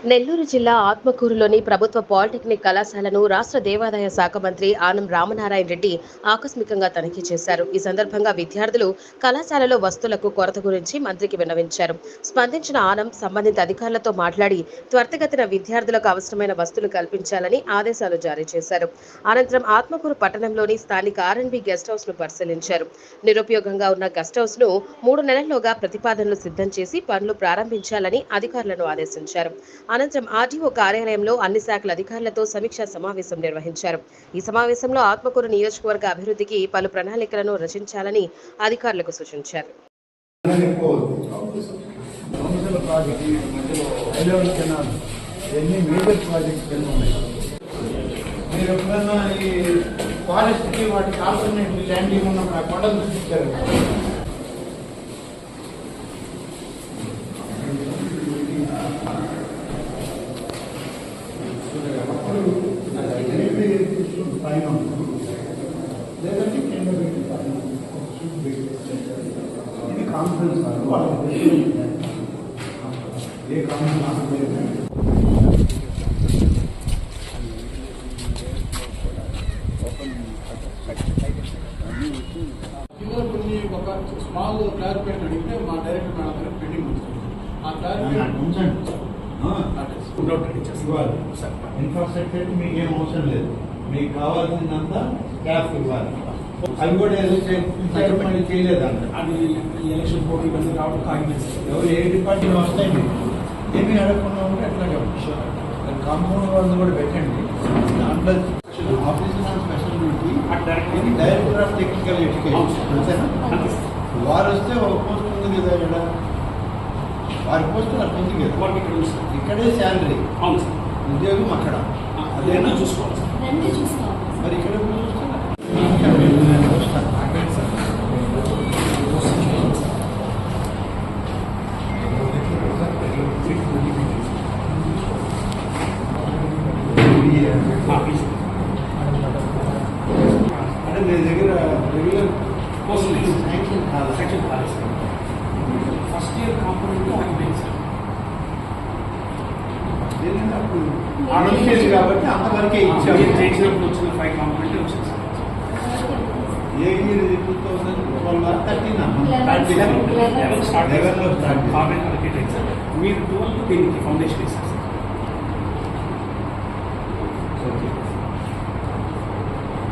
నెల్లూరు జిల్లా ఆత్మకూరులోని ప్రభుత్వ పాలిటెక్నిక్ కళాశాలను రాష్ట్ర దేవాదాయ శాఖ మంత్రి ఆనం రామనారాయణ రెడ్డి ఆకస్మికంగా తనిఖీ చేశారు. ఈ సందర్భంగా విద్యార్థులు కళాశాలలో వస్తువులకు కొరత గురించి మంత్రికి విన్నవించారు. స్పందించిన ఆనం సంబంధిత అధికారులతో మాట్లాడి త్వరితగతిన విద్యార్థులకు అవసరమైన వస్తువులు కల్పించాలని ఆదేశాలు జారీ చేశారు. అనంతరం ఆత్మకూరు పట్టణంలోని స్థానిక ఆర్ఎండ్బి గెస్ట్ హౌస్ ను పరిశీలించారు. నిరుపయోగంగా ఉన్న గెస్ట్ హౌస్ ను 3 నెలల్లోగా ప్రతిపాదనలు సిద్ధం చేసి పనులు ప్రారంభించాలని అధికారులను ఆదేశించారు. అనంతరం ఆర్డీఓ కార్యాలయంలో అన్ని శాఖల అధికారులతో సమీక్షా సమావేశం నిర్వహించారు. ఈ సమావేశంలో ఆత్మకూరు నియోజకవర్గ అభివృద్ధికి పలు ప్రణాళికలను రచించాలని అధికారులకు సూచించారు. ఇది కాన్ఫరెన్స్ ఏ కాన్ఫరెన్స్ ఒక స్మాల్ క్లారిఫికేషన్ అడిగితే మా డైరెక్టర్ మేడం పెండింగ్ ఉంటుంది. ఆ క్లారిఫికేషన్ ఇన్ఫ్రాస్ట్రక్చర్ మీకు ఏం అవసరం లేదు. మీకు కావాల్సిందంతా స్టాఫ్ ఇవ్వాలి. అవి కూడా మళ్ళీ చేయలేదంట. అది ఎలక్షన్ పోటీ కలిసి రావడం కాంగ్రెస్ ఎవరు ఏ డిపార్ట్మెంట్ వస్తాయండి ఏమీ అడగకుండా ఉంటే ఎట్లాగే కాంపౌండ్ వాళ్ళని కూడా పెట్టండి. దాంట్లో officer on special duty director of technical education అంతేనా? వారు వస్తే ఒక పోస్ట్ ఉంది కదా ఇక్కడ, వారి పోస్ట్ అక్కడ ఉంది కదా, ఇక్కడే శాలరీ ఉద్యోగం అక్కడ అదేనా చూసుకోవాలి. మరి ఇక్కడ అంటే మీ దగ్గర regular section first year component అప్పుడు కాబట్టి అంతవరకే ఇచ్చాము. చేసినప్పుడు వచ్చిన 5 కాంపోనెంట్ వచ్చింది సార్. ఏ ఇయర్ 2012 11 స్టార్ట్ మీరు 12 దీనికి ఫౌండేషన్ వేశారు.